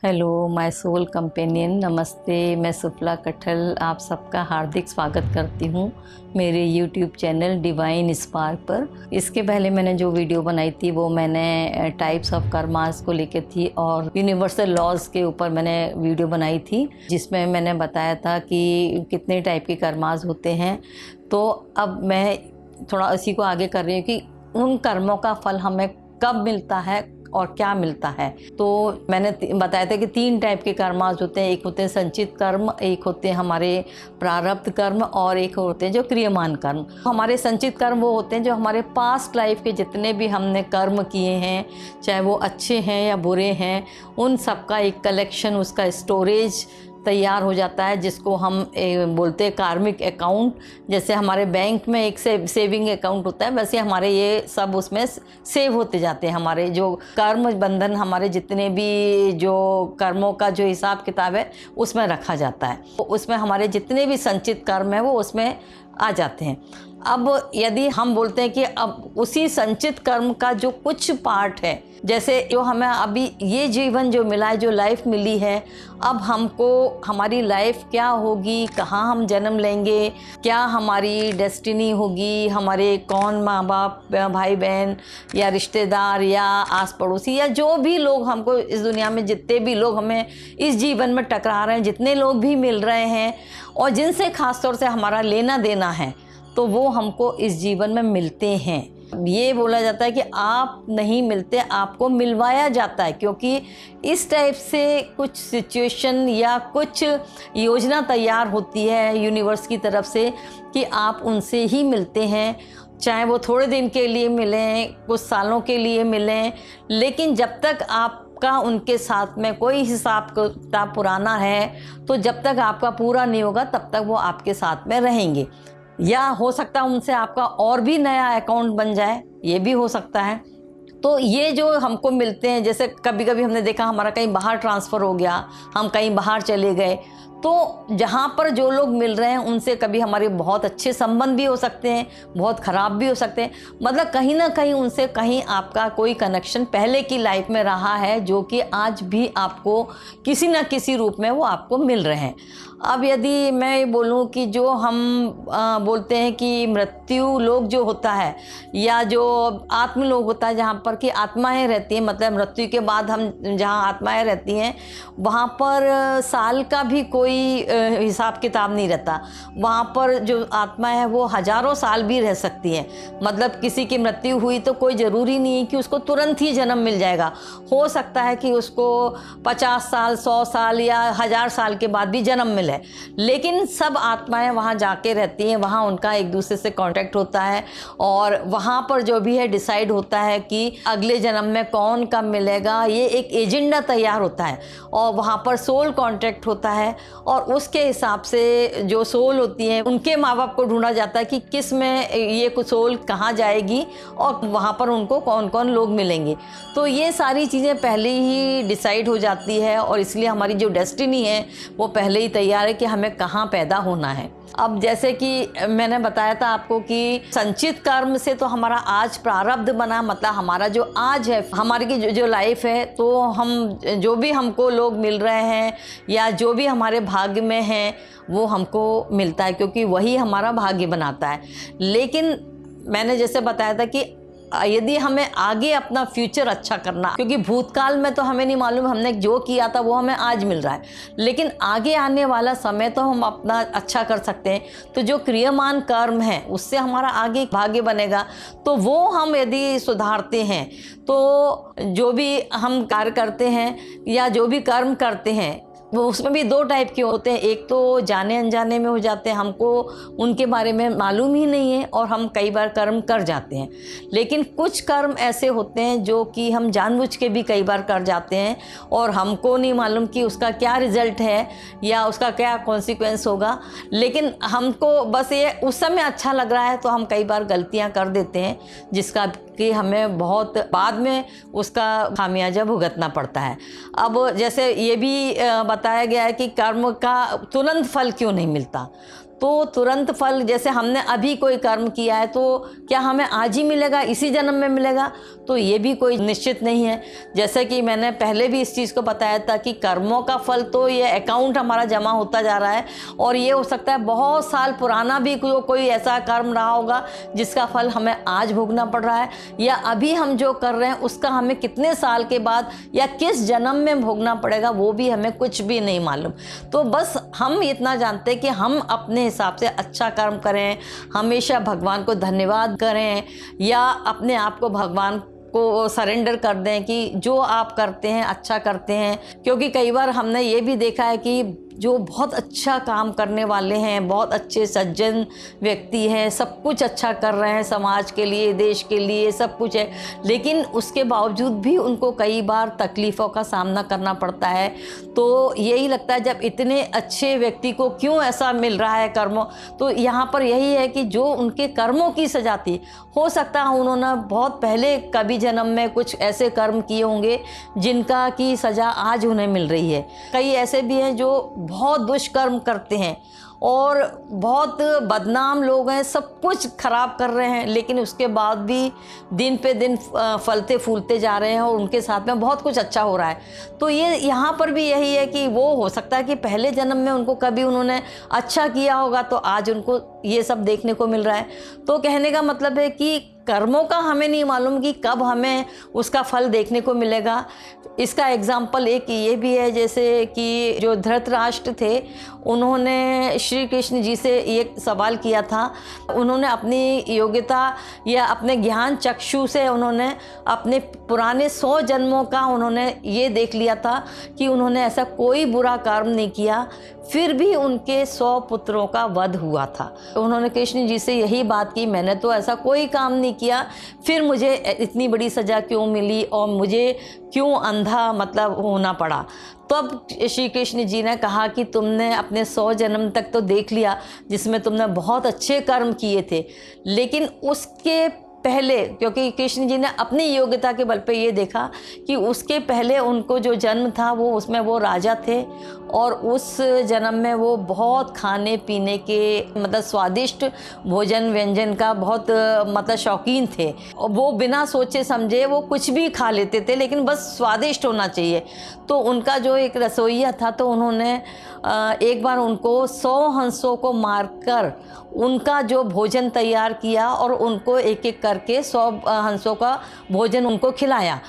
Hello my soul companion, नमस्ते। मैं सुफला कठल आप सबका हार्दिक स्वागत करती हूँ मेरे यूट्यूब चैनल डिवाइन स्पार्क पर। इसके पहले मैंने जो वीडियो बनाई थी वो मैंने टाइप्स ऑफ कर्मास को लेकर थी और यूनिवर्सल लॉज के ऊपर मैंने वीडियो बनाई थी, जिसमें मैंने बताया था कि कितने टाइप के कर्मास होते हैं। तो अब मैं थोड़ा इसी को आगे कर रही हूँ कि उन कर्मों का फल हमें कब मिलता है और क्या मिलता है। तो मैंने बताया था कि 3 टाइप के कर्मास होते हैं। एक होते हैं संचित कर्म, एक होते हैं हमारे प्रारब्ध कर्म और एक होते हैं जो क्रियमान कर्म। हमारे संचित कर्म वो होते हैं जो हमारे पास्ट लाइफ के जितने भी हमने कर्म किए हैं, चाहे वो अच्छे हैं या बुरे हैं, उन सब का एक कलेक्शन, उसका स्टोरेज तैयार हो जाता है, जिसको हम बोलते हैं कार्मिक अकाउंट। जैसे हमारे बैंक में एक सेविंग अकाउंट होता है, वैसे हमारे ये सब उसमें सेव होते जाते हैं। हमारे जो कर्म बंधन, हमारे जितने भी जो कर्मों का जो हिसाब किताब है उसमें रखा जाता है। तो उसमें हमारे जितने भी संचित कर्म है वो उसमें आ जाते हैं। अब यदि हम बोलते हैं कि अब उसी संचित कर्म का जो कुछ पार्ट है, जैसे जो हमें अभी ये जीवन जो मिला है, जो लाइफ मिली है, अब हमको हमारी लाइफ क्या होगी, कहाँ हम जन्म लेंगे, क्या हमारी डेस्टिनी होगी, हमारे कौन माँ बाप, भाई बहन या रिश्तेदार या आस पड़ोसी या जो भी लोग हमको इस दुनिया में, जितने भी लोग हमें इस जीवन में टकरा रहे हैं, जितने लोग भी मिल रहे हैं और जिनसे ख़ास तौर से हमारा लेना देना है, तो वो हमको इस जीवन में मिलते हैं। ये बोला जाता है कि आप नहीं मिलते, आपको मिलवाया जाता है, क्योंकि इस टाइप से कुछ सिचुएशन या कुछ योजना तैयार होती है यूनिवर्स की तरफ से कि आप उनसे ही मिलते हैं। चाहे वो थोड़े दिन के लिए मिलें, कुछ सालों के लिए मिलें, लेकिन जब तक आपका उनके साथ में कोई हिसाब किताब पुराना है, तो जब तक आपका पूरा नहीं होगा तब तक वो आपके साथ में रहेंगे। या हो सकता है उनसे आपका और भी नया अकाउंट बन जाए, ये भी हो सकता है। तो ये जो हमको मिलते हैं, जैसे कभी कभी हमने देखा हमारा कहीं बाहर ट्रांसफ़र हो गया, हम कहीं बाहर चले गए, तो जहाँ पर जो लोग मिल रहे हैं उनसे कभी हमारे बहुत अच्छे संबंध भी हो सकते हैं, बहुत ख़राब भी हो सकते हैं। मतलब कहीं ना कहीं उनसे कहीं आपका कोई कनेक्शन पहले की लाइफ में रहा है, जो कि आज भी आपको किसी न किसी रूप में वो आपको मिल रहे हैं। अब यदि मैं ये बोलूँ कि जो हम बोलते हैं कि मृत्यु लोग जो होता है या जो आत्म लोग होता है, जहाँ पर कि आत्माएं रहती हैं, मतलब मृत्यु के बाद हम जहाँ आत्माएं रहती हैं वहाँ पर साल का भी कोई हिसाब किताब नहीं रहता। वहाँ पर जो आत्मा है वो हजारों साल भी रह सकती है। मतलब किसी की मृत्यु हुई तो कोई ज़रूरी नहीं है कि उसको तुरंत ही जन्म मिल जाएगा। हो सकता है कि उसको 50 साल, 100 साल या 1000 साल के बाद भी जन्म मिले, लेकिन सब आत्माएं वहाँ जाके रहती हैं, वहाँ उनका एक दूसरे से कांटेक्ट होता है और वहाँ पर जो भी है डिसाइड होता है कि अगले जन्म में कौन कब मिलेगा। ये एक एजेंडा तैयार होता है और वहाँ पर सोल कांटेक्ट होता है और उसके हिसाब से जो सोल होती है उनके माँ बाप को ढूंढा जाता है कि किस में ये कुछ सोल कहाँ जाएगी और वहाँ पर उनको कौन कौन लोग मिलेंगे। तो ये सारी चीज़ें पहले ही डिसाइड हो जाती है और इसलिए हमारी जो डेस्टिनी है वो पहले ही तैयार है कि हमें कहाँ पैदा होना है। अब जैसे कि मैंने बताया था आपको कि संचित कर्म से तो हमारा आज प्रारब्ध बना, मतलब हमारा जो आज है, हमारी की जो लाइफ है, तो हम जो भी हमको लोग मिल रहे हैं या जो भी हमारे भाग्य में हैं वो हमको मिलता है, क्योंकि वही हमारा भाग्य बनाता है। लेकिन मैंने जैसे बताया था कि यदि हमें आगे अपना फ्यूचर अच्छा करना, क्योंकि भूतकाल में तो हमें नहीं मालूम हमने जो किया था वो हमें आज मिल रहा है, लेकिन आगे आने वाला समय तो हम अपना अच्छा कर सकते हैं। तो जो क्रियमान कर्म है उससे हमारा आगे भाग्य बनेगा। तो वो हम यदि सुधारते हैं तो जो भी हम कार्य करते हैं या जो भी कर्म करते हैं वो उसमें भी 2 टाइप के होते हैं। एक तो जाने अनजाने में हो जाते हैं, हमको उनके बारे में मालूम ही नहीं है और हम कई बार कर्म कर जाते हैं। लेकिन कुछ कर्म ऐसे होते हैं जो कि हम जानबूझ के भी कई बार कर जाते हैं और हमको नहीं मालूम कि उसका क्या रिज़ल्ट है या उसका क्या कॉन्सिक्वेंस होगा, लेकिन हमको बस ये उस समय अच्छा लग रहा है तो हम कई बार गलतियाँ कर देते हैं, जिसका कि हमें बहुत बाद में उसका खामियाजा भुगतना पड़ता है। अब जैसे ये भी बताया गया है कि कर्म का तुरंत फल क्यों नहीं मिलता। तो तुरंत फल, जैसे हमने अभी कोई कर्म किया है तो क्या हमें आज ही मिलेगा, इसी जन्म में मिलेगा? तो ये भी कोई निश्चित नहीं है। जैसे कि मैंने पहले भी इस चीज़ को बताया था कि कर्मों का फल तो ये अकाउंट हमारा जमा होता जा रहा है, और ये हो सकता है बहुत साल पुराना भी कोई ऐसा कर्म रहा होगा जिसका फल हमें आज भोगना पड़ रहा है, या अभी हम जो कर रहे हैं उसका हमें कितने साल के बाद या किस जन्म में भोगना पड़ेगा, वो भी हमें कुछ भी नहीं मालूम। तो बस हम इतना जानते हैं कि हम अपने हिसाब से अच्छा कर्म करें, हमेशा भगवान को धन्यवाद करें, या अपने आप को भगवान को सरेंडर कर दें कि जो आप करते हैं अच्छा करते हैं। क्योंकि कई बार हमने ये भी देखा है कि जो बहुत अच्छा काम करने वाले हैं, बहुत अच्छे सज्जन व्यक्ति हैं, सब कुछ अच्छा कर रहे हैं समाज के लिए, देश के लिए, सब कुछ है, लेकिन उसके बावजूद भी उनको कई बार तकलीफ़ों का सामना करना पड़ता है। तो यही लगता है जब इतने अच्छे व्यक्ति को क्यों ऐसा मिल रहा है कर्मों, तो यहाँ पर यही है कि जो उनके कर्मों की सजा थी, हो सकता है उन्होंने बहुत पहले कभी जन्म में कुछ ऐसे कर्म किए होंगे जिनका की सज़ा आज उन्हें मिल रही है। कई ऐसे भी हैं जो बहुत दुष्कर्म करते हैं और बहुत बदनाम लोग हैं, सब कुछ खराब कर रहे हैं, लेकिन उसके बाद भी दिन पे दिन फलते फूलते जा रहे हैं और उनके साथ में बहुत कुछ अच्छा हो रहा है। तो ये यहाँ पर भी यही है कि वो हो सकता है कि पहले जन्म में उनको कभी उन्होंने अच्छा किया होगा तो आज उनको ये सब देखने को मिल रहा है। तो कहने का मतलब है कि कर्मों का हमें नहीं मालूम कि कब हमें उसका फल देखने को मिलेगा। इसका एग्जाम्पल एक ये भी है, जैसे कि जो धृतराष्ट्र थे, उन्होंने श्री कृष्ण जी से एक सवाल किया था। उन्होंने अपनी योग्यता या अपने ज्ञान चक्षु से उन्होंने अपने पुराने 100 जन्मों का उन्होंने ये देख लिया था कि उन्होंने ऐसा कोई बुरा कर्म नहीं किया, फिर भी उनके 100 पुत्रों का वध हुआ था। उन्होंने कृष्ण जी से यही बात की, मैंने तो ऐसा कोई काम नहीं किया, फिर मुझे इतनी बड़ी सज़ा क्यों मिली और मुझे क्यों अंधा मतलब होना पड़ा। तब श्री कृष्ण जी ने कहा कि तुमने अपने 100 जन्म तक तो देख लिया जिसमें तुमने बहुत अच्छे कर्म किए थे, लेकिन उसके पहले, क्योंकि कृष्ण जी ने अपनी योग्यता के बल पे ये देखा कि उसके पहले उनको जो जन्म था वो उसमें वो राजा थे और उस जन्म में वो बहुत खाने पीने के मतलब स्वादिष्ट भोजन व्यंजन का बहुत मतलब शौकीन थे। वो बिना सोचे समझे वो कुछ भी खा लेते थे, लेकिन बस स्वादिष्ट होना चाहिए। तो उनका जो एक रसोइया था, तो उन्होंने एक बार उनको 100 हंसों को मारकर उनका जो भोजन तैयार किया और उनको एक एक करके 100 हंसों का भोजन उनको खिलाया।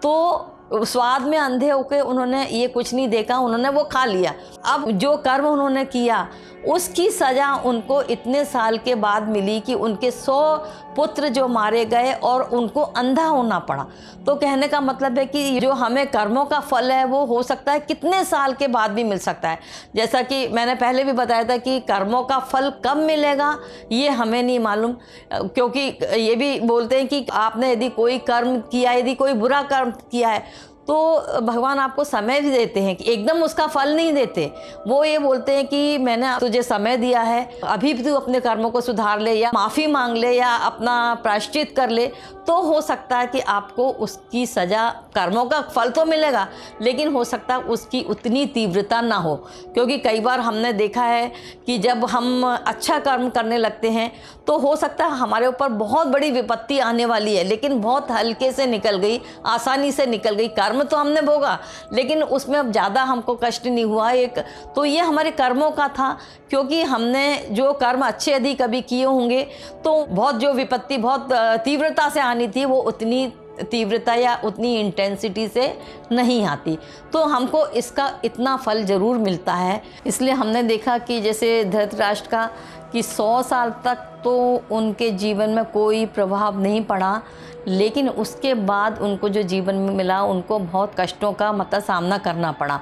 तो स्वाद में अंधे होकर उन्होंने ये कुछ नहीं देखा, उन्होंने वो खा लिया। अब जो कर्म उन्होंने किया उसकी सज़ा उनको इतने साल के बाद मिली कि उनके 100 पुत्र जो मारे गए और उनको अंधा होना पड़ा। तो कहने का मतलब है कि जो हमें कर्मों का फल है वो हो सकता है कितने साल के बाद भी मिल सकता है। जैसा कि मैंने पहले भी बताया था कि कर्मों का फल कब मिलेगा ये हमें नहीं मालूम, क्योंकि ये भी बोलते हैं कि आपने यदि कोई कर्म किया, यदि कोई बुरा कर्म किया है तो भगवान आपको समय भी देते हैं कि एकदम उसका फल नहीं देते। वो ये बोलते हैं कि मैंने तुझे समय दिया है, अभी भी तू अपने कर्मों को सुधार ले या माफ़ी मांग ले या अपना प्रायश्चित कर ले, तो हो सकता है कि आपको उसकी सज़ा, कर्मों का फल तो मिलेगा लेकिन हो सकता है उसकी उतनी तीव्रता ना हो। क्योंकि कई बार हमने देखा है कि जब हम अच्छा कर्म करने लगते हैं तो हो सकता है हमारे ऊपर बहुत बड़ी विपत्ति आने वाली है, लेकिन बहुत हल्के से निकल गई, आसानी से निकल गई। कर्म तो हमने भोगा लेकिन उसमें अब ज़्यादा हमको कष्ट नहीं हुआ। एक तो ये हमारे कर्मों का था, क्योंकि हमने जो कर्म अच्छे यदि कभी किए होंगे तो बहुत जो विपत्ति बहुत तीव्रता से आनी थी वो उतनी तीव्रता या उतनी इंटेंसिटी से नहीं आती, तो हमको इसका इतना फल ज़रूर मिलता है। इसलिए हमने देखा कि जैसे धृतराष्ट्र का कि 100 साल तक तो उनके जीवन में कोई प्रभाव नहीं पड़ा, लेकिन उसके बाद उनको जो जीवन में मिला उनको बहुत कष्टों का मतलब सामना करना पड़ा।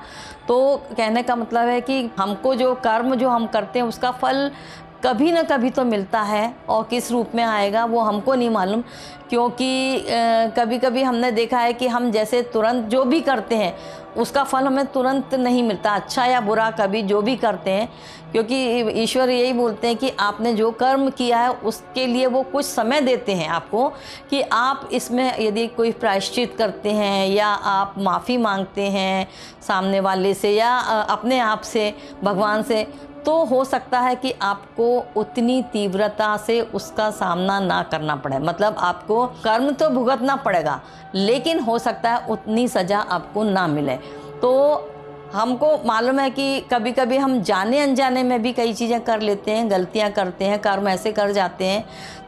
तो कहने का मतलब है कि हमको जो कर्म जो हम करते हैं उसका फल कभी ना कभी तो मिलता है, और किस रूप में आएगा वो हमको नहीं मालूम। क्योंकि कभी कभी हमने देखा है कि हम जैसे तुरंत जो भी करते हैं उसका फल हमें तुरंत नहीं मिलता, अच्छा या बुरा कभी जो भी करते हैं, क्योंकि ईश्वर यही बोलते हैं कि आपने जो कर्म किया है उसके लिए वो कुछ समय देते हैं आपको कि आप इसमें यदि कोई प्रायश्चित करते हैं या आप माफ़ी मांगते हैं सामने वाले से या अपने आप से भगवान से, तो हो सकता है कि आपको उतनी तीव्रता से उसका सामना ना करना पड़े, मतलब आपको कर्म तो भुगतना पड़ेगा, लेकिन हो सकता है उतनी सज़ा आपको ना मिले। तो हमको मालूम है कि कभी कभी हम जाने अनजाने में भी कई चीज़ें कर लेते हैं, गलतियां करते हैं, कर्म ऐसे कर जाते हैं।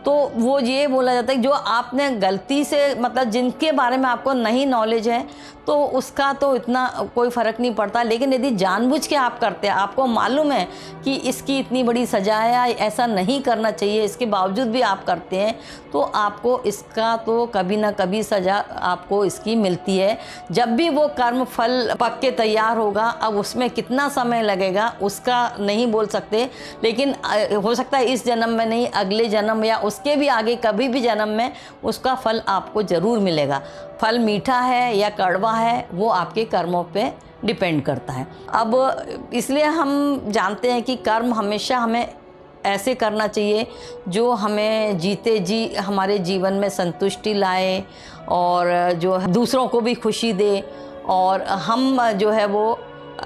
तो वो ये बोला जाता है कि जो आपने गलती से, मतलब जिनके बारे में आपको नहीं नॉलेज है, तो उसका तो इतना कोई फ़र्क नहीं पड़ता। लेकिन यदि जानबूझ के आप करते हैं, आपको मालूम है कि इसकी इतनी बड़ी सज़ा है, ऐसा नहीं करना चाहिए, इसके बावजूद भी आप करते हैं, तो आपको इसका तो कभी ना कभी सज़ा आपको इसकी मिलती है। जब भी वो कर्म फल पक के तैयार होगा, अब उसमें कितना समय लगेगा उसका नहीं बोल सकते, लेकिन हो सकता है इस जन्म में नहीं, अगले जन्म या उसके भी आगे कभी भी जन्म में उसका फल आपको ज़रूर मिलेगा। फल मीठा है या कड़वा है, वो आपके कर्मों पे डिपेंड करता है। अब इसलिए हम जानते हैं कि कर्म हमेशा हमें ऐसे करना चाहिए जो हमें जीते जी हमारे जीवन में संतुष्टि लाए, और जो दूसरों को भी खुशी दे, और हम जो है वो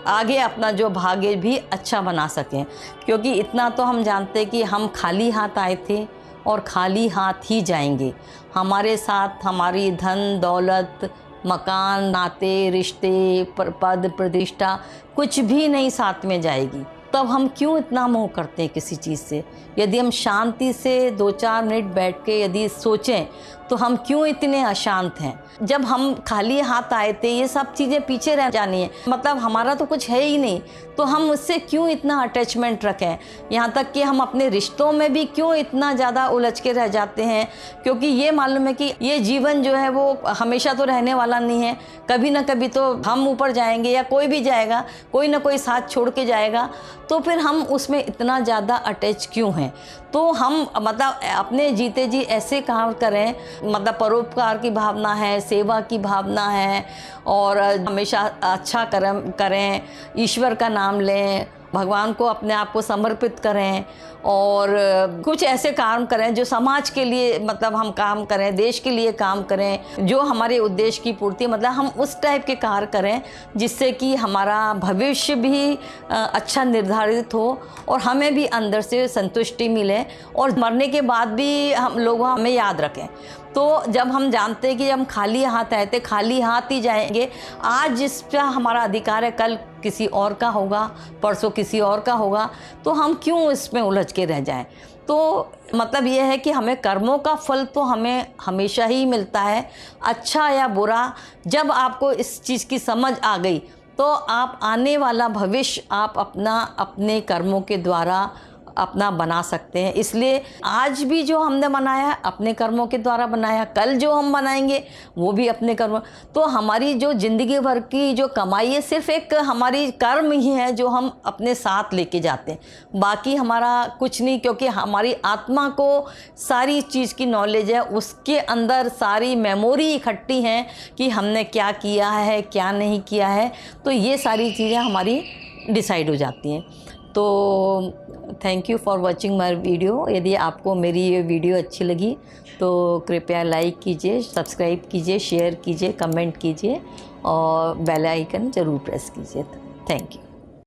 आगे अपना जो भाग्य भी अच्छा बना सकें। क्योंकि इतना तो हम जानते हैं कि हम खाली हाथ आए थे और खाली हाथ ही जाएंगे। हमारे साथ हमारी धन दौलत, मकान, नाते, रिश्ते, पद प्रतिष्ठा कुछ भी नहीं साथ में जाएगी। तब हम क्यों इतना मोह करते हैं किसी चीज़ से? यदि हम शांति से 2-4 मिनट बैठ के यदि सोचें तो हम क्यों इतने अशांत हैं? जब हम खाली हाथ आए थे, ये सब चीज़ें पीछे रह जानी है, मतलब हमारा तो कुछ है ही नहीं, तो हम उससे क्यों इतना अटैचमेंट रखें? यहाँ तक कि हम अपने रिश्तों में भी क्यों इतना ज़्यादा उलझ के रह जाते हैं? क्योंकि ये मालूम है कि ये जीवन जो है वो हमेशा तो रहने वाला नहीं है, कभी ना कभी तो हम ऊपर जाएंगे या कोई भी जाएगा, कोई ना कोई साथ छोड़ के जाएगा। तो फिर हम उसमें इतना ज़्यादा अटैच क्यों हैं? तो हम मतलब अपने जीते जी ऐसे काम करें, मतलब परोपकार की भावना है, सेवा की भावना है, और हमेशा अच्छा कर्म करें, ईश्वर का नाम लें, भगवान को अपने आप को समर्पित करें, और कुछ ऐसे काम करें जो समाज के लिए, मतलब हम काम करें, देश के लिए काम करें, जो हमारे उद्देश्य की पूर्ति, मतलब हम उस टाइप के कार्य करें जिससे कि हमारा भविष्य भी अच्छा निर्धारित हो और हमें भी अंदर से संतुष्टि मिले, और मरने के बाद भी हम लोग हमें याद रखें। तो जब हम जानते हैं कि हम खाली हाथ आए थे, खाली हाथ ही जाएंगे, आज जिस पर हमारा अधिकार है कल किसी और का होगा, परसों किसी और का होगा, तो हम क्यों इसमें उलझ के रह जाएं? तो मतलब ये है कि हमें कर्मों का फल तो हमें हमेशा ही मिलता है, अच्छा या बुरा। जब आपको इस चीज़ की समझ आ गई तो आप आने वाला भविष्य आप अपने कर्मों के द्वारा अपना बना सकते हैं। इसलिए आज भी जो हमने बनाया अपने कर्मों के द्वारा बनाया, कल जो हम बनाएंगे वो भी अपने कर्म। तो हमारी जो ज़िंदगी भर की जो कमाई है सिर्फ एक हमारी कर्म ही है जो हम अपने साथ लेके जाते हैं, बाकी हमारा कुछ नहीं। क्योंकि हमारी आत्मा को सारी चीज़ की नॉलेज है, उसके अंदर सारी मेमोरी इकट्ठी हैं कि हमने क्या किया है क्या नहीं किया है, तो ये सारी चीज़ें हमारी डिसाइड हो जाती हैं। तो thank you for watching my video. यदि आपको मेरी ये वीडियो अच्छी लगी तो कृपया लाइक कीजिए, सब्सक्राइब कीजिए, शेयर कीजिए, कमेंट कीजिए और बेल आइकन ज़रूर प्रेस कीजिए। Thank you.